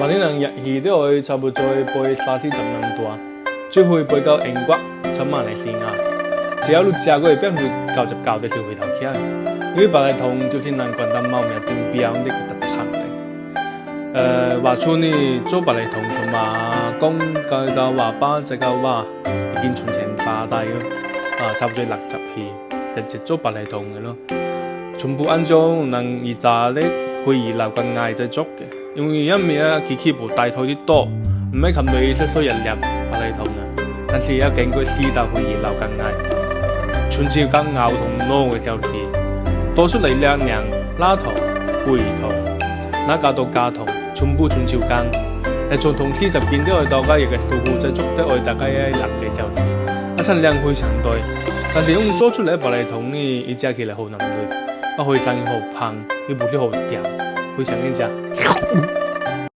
万啲人日期都可以差不多背30集咁多，最後背到英國7萬嚟先啊！只要你食過邊會搞就搞得條回頭客，因為白麗堂就是南關東貓面定標的特產嚟。話出呢做白麗堂同埋講計到話巴這個話已經存錢發大咯，差不多60戲，日直做白麗堂嘅咯，全部按照能而炸的可以留個嗌製作嘅。因為一面啊，佢部大台啲多，唔係冚到100人入白麗堂啊，但是經過4道可以留個嗌，春節間熬同攞嘅時候是多出嚟2樣拉糖、貝糖，那加到加糖，全部春節間，從同時就變咗去大家亦嘅舒服製作得去大家1人嘅時候是，一層量會相對，但是用做出嚟白麗堂呢，一食起來好難味，可以生意好胖，又不是好甜。會想念一下。